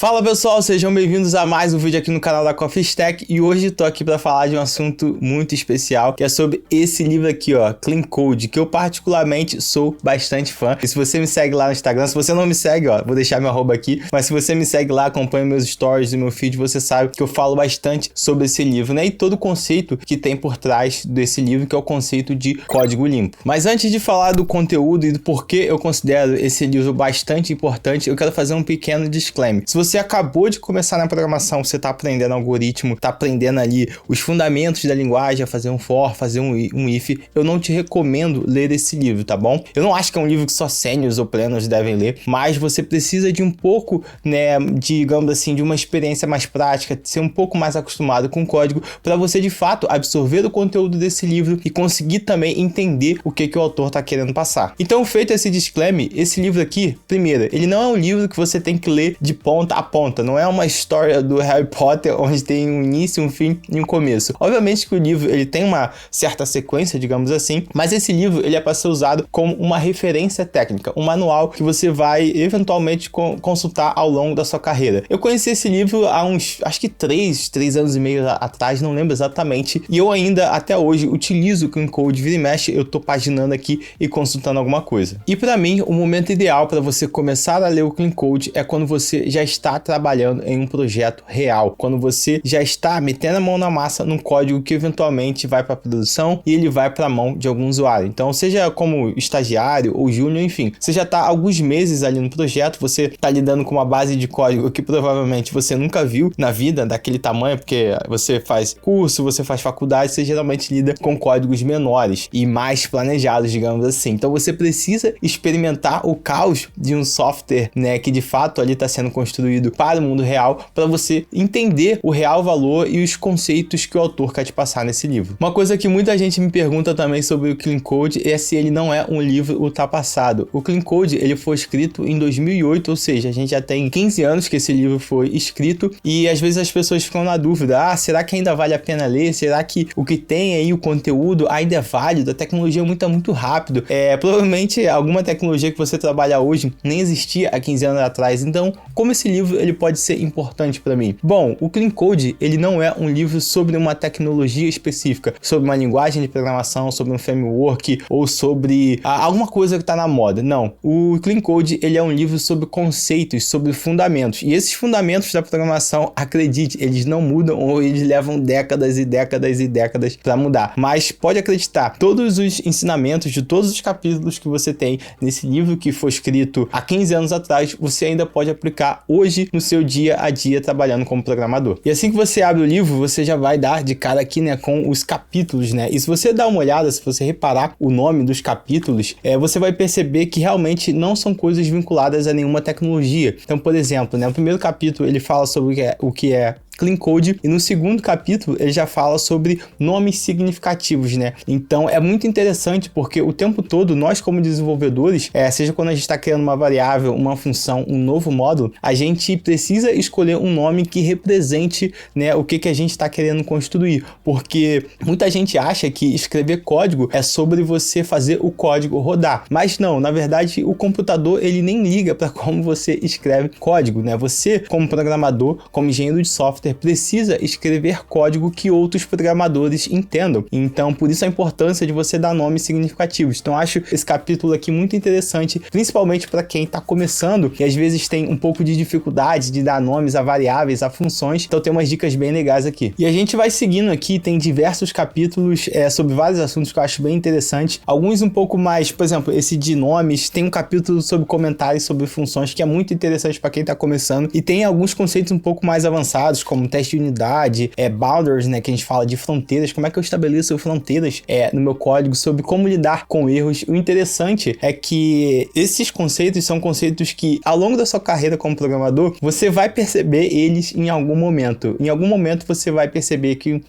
Fala pessoal, sejam bem-vindos a mais um vídeo aqui no canal da Coffee Stack e hoje tô aqui para falar de um assunto muito especial, que é sobre esse livro aqui, ó, Clean Code, que eu particularmente sou bastante fã. E se você me segue lá no Instagram, se você não me segue, ó, vou deixar meu arroba aqui, mas se você me segue lá, acompanha meus stories e meu feed, você sabe que eu falo bastante sobre esse livro, né? E todo o conceito que tem por trás desse livro, que é o conceito de código limpo. Mas antes de falar do conteúdo e do porquê eu considero esse livro bastante importante, eu quero fazer um pequeno disclaimer. Se você acabou de começar na programação, você está aprendendo algoritmo, está aprendendo ali os fundamentos da linguagem, a fazer um for, fazer um if, eu não te recomendo ler esse livro, tá bom? Eu não acho que é um livro que só sêniors ou plenos devem ler, mas você precisa de um pouco, né, digamos assim, de uma experiência mais prática, ser um pouco mais acostumado com código, para você de fato absorver o conteúdo desse livro e conseguir também entender o que o autor está querendo passar. Então, feito esse disclaimer, esse livro aqui, primeiro, ele não é um livro que você tem que ler de ponta a ponta, não é uma história do Harry Potter onde tem um início, um fim e um começo. Obviamente que o livro ele tem uma certa sequência, digamos assim, mas esse livro ele é para ser usado como uma referência técnica, um manual que você vai eventualmente consultar ao longo da sua carreira. Eu conheci esse livro há uns, acho que 3 anos e meio atrás, não lembro exatamente, e eu ainda até hoje utilizo o Clean Code, vira e mexe, eu tô paginando aqui e consultando alguma coisa. E para mim, o momento ideal para você começar a ler o Clean Code é quando você já está trabalhando em um projeto real, quando você já está metendo a mão na massa num código que eventualmente vai para produção e ele vai para a mão de algum usuário. Então, seja como estagiário ou júnior, enfim, você já está alguns meses ali no projeto, você está lidando com uma base de código que provavelmente você nunca viu na vida daquele tamanho, porque você faz curso, você faz faculdade, você geralmente lida com códigos menores e mais planejados, digamos assim. Então, você precisa experimentar o caos de um software, né, que de fato ali está sendo construído para o mundo real, para você entender o real valor e os conceitos que o autor quer te passar nesse livro. Uma coisa que muita gente me pergunta também sobre o Clean Code é se ele não é um livro ultrapassado. O Clean Code ele foi escrito em 2008, ou seja, a gente já tem 15 anos que esse livro foi escrito e às vezes as pessoas ficam na dúvida, será que ainda vale a pena ler? Será que o que tem aí, o conteúdo ainda é válido? A tecnologia muito rápido. Provavelmente alguma tecnologia que você trabalha hoje nem existia há 15 anos atrás. Então, como esse livro ele pode ser importante para mim? Bom, o Clean Code ele não é um livro sobre uma tecnologia específica, sobre uma linguagem de programação, sobre um framework ou sobre alguma coisa que está na moda. Não. O Clean Code ele é um livro sobre conceitos, sobre fundamentos. E esses fundamentos da programação, acredite, eles não mudam ou eles levam décadas e décadas e décadas para mudar. Mas pode acreditar, todos os ensinamentos de todos os capítulos que você tem nesse livro que foi escrito há 15 anos atrás, você ainda pode aplicar hoje no seu dia a dia trabalhando como programador. E assim que você abre o livro, você já vai dar de cara aqui, né, com os capítulos, né? E se você dar uma olhada, se você reparar o nome dos capítulos, você vai perceber que realmente não são coisas vinculadas a nenhuma tecnologia. Então, por exemplo, né, o primeiro capítulo ele fala sobre o que é Clean Code, e no segundo capítulo ele já fala sobre nomes significativos, né? Então é muito interessante porque o tempo todo nós como desenvolvedores, seja quando a gente está criando uma variável, uma função, um novo módulo, a gente precisa escolher um nome que represente, né, o que a gente está querendo construir, porque muita gente acha que escrever código é sobre você fazer o código rodar, mas não, na verdade o computador ele nem liga para como você escreve código, né? Você como programador, como engenheiro de software, precisa escrever código que outros programadores entendam. Então, por isso a importância de você dar nomes significativos. Então, acho esse capítulo aqui muito interessante, principalmente para quem está começando e às vezes tem um pouco de dificuldade de dar nomes a variáveis, a funções. Então, tem umas dicas bem legais aqui. E a gente vai seguindo aqui, tem diversos capítulos sobre vários assuntos que eu acho bem interessantes. Alguns um pouco mais, por exemplo, esse de nomes, tem um capítulo sobre comentários sobre funções que é muito interessante para quem está começando. E tem alguns conceitos um pouco mais avançados, como teste de unidade, boundaries, né, que a gente fala de fronteiras, como é que eu estabeleço fronteiras no meu código, sobre como lidar com erros. O interessante é que esses conceitos são conceitos que, ao longo da sua carreira como programador, você vai perceber eles em algum momento. Em algum momento você vai perceber que,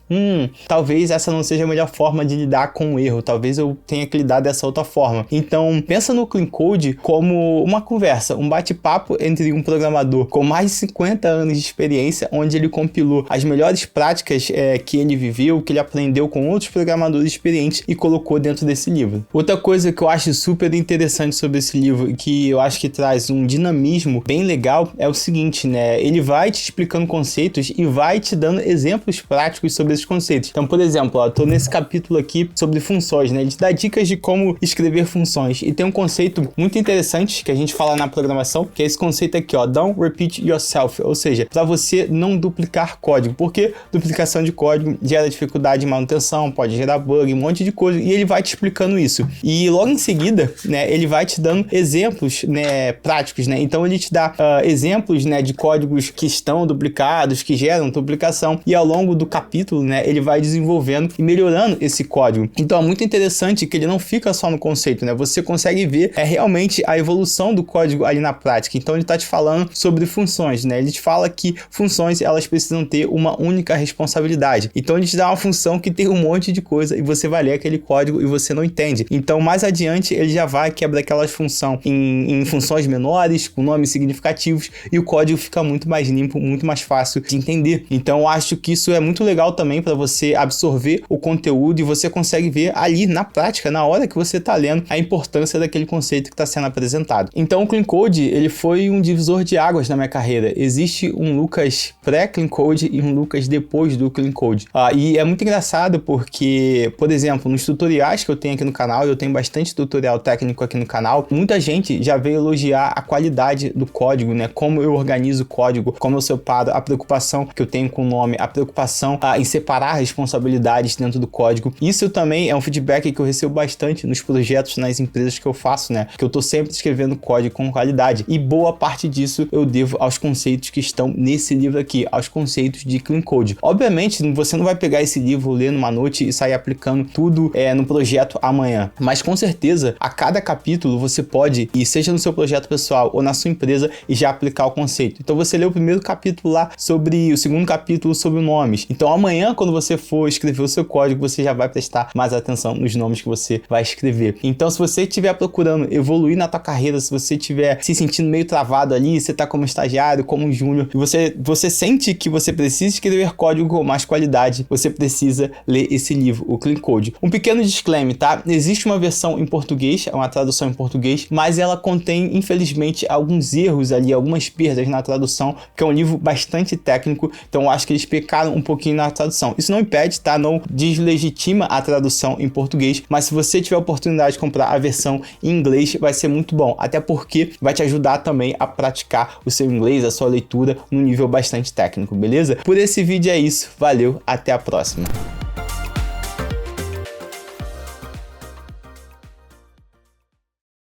talvez essa não seja a melhor forma de lidar com o erro, talvez eu tenha que lidar dessa outra forma. Então, pensa no Clean Code como uma conversa, um bate-papo entre um programador com mais de 50 anos de experiência, onde ele compilou as melhores práticas que ele viveu, que ele aprendeu com outros programadores experientes e colocou dentro desse livro. Outra coisa que eu acho super interessante sobre esse livro, que eu acho que traz um dinamismo bem legal, é o seguinte, né? Ele vai te explicando conceitos e vai te dando exemplos práticos sobre esses conceitos. Então, por exemplo, eu tô nesse capítulo aqui sobre funções, né? Ele te dá dicas de como escrever funções. E tem um conceito muito interessante que a gente fala na programação, que é esse conceito aqui, ó, don't repeat yourself, ou seja, para você não duplicar código, porque duplicação de código gera dificuldade de manutenção, pode gerar bug, um monte de coisa, e ele vai te explicando isso. E logo em seguida, né, ele vai te dando exemplos, né, práticos, né? Então ele te dá exemplos, né, de códigos que estão duplicados, que geram duplicação, e ao longo do capítulo, né, ele vai desenvolvendo e melhorando esse código. Então é muito interessante que ele não fica só no conceito, né? Você consegue ver realmente a evolução do código ali na prática. Então ele está te falando sobre funções, né? Ele te fala que funções, elas precisam ter uma única responsabilidade. Então ele te dá uma função que tem um monte de coisa e você vai ler aquele código e você não entende. Então mais adiante ele já vai quebrar aquelas funções em funções menores, com nomes significativos, e o código fica muito mais limpo, muito mais fácil de entender. Então eu acho que isso é muito legal também para você absorver o conteúdo e você consegue ver ali na prática, na hora que você está lendo, a importância daquele conceito que está sendo apresentado. Então o Clean Code, ele foi um divisor de águas na minha carreira. Existe um Lucas pré-Clean Code e um Lucas depois do Clean Code. E é muito engraçado porque, por exemplo, nos tutoriais que eu tenho aqui no canal, eu tenho bastante tutorial técnico aqui no canal, muita gente já veio elogiar a qualidade do código, né? Como eu organizo o código, como eu separo, a preocupação que eu tenho com o nome, a preocupação em separar responsabilidades dentro do código. Isso também é um feedback que eu recebo bastante nos projetos, nas empresas que eu faço, né? Que eu tô sempre escrevendo código com qualidade. E boa parte disso eu devo aos conceitos que estão nesse livro aqui, aos conceitos de Clean Code. Obviamente, você não vai pegar esse livro, ler numa noite e sair aplicando tudo no projeto amanhã. Mas com certeza, a cada capítulo você pode, e seja no seu projeto pessoal ou na sua empresa, e já aplicar o conceito. Então você lê o primeiro capítulo lá sobre o segundo capítulo sobre nomes. Então amanhã, quando você for escrever o seu código, você já vai prestar mais atenção nos nomes que você vai escrever. Então se você estiver procurando evoluir na tua carreira, se você estiver se sentindo meio travado ali, você está como estagiário, como júnior, e você sente que você precisa escrever código com mais qualidade, você precisa ler esse livro, o Clean Code. Um pequeno disclaimer, tá? Existe uma versão em português, uma tradução em português, mas ela contém, infelizmente, alguns erros ali, algumas perdas na tradução, que é um livro bastante técnico, então eu acho que eles pecaram um pouquinho na tradução. Isso não impede, tá? Não deslegitima a tradução em português, mas se você tiver a oportunidade de comprar a versão em inglês, vai ser muito bom, até porque vai te ajudar também a praticar o seu inglês, a sua leitura, num nível bastante técnico, beleza? Por esse vídeo é isso, valeu, até a próxima.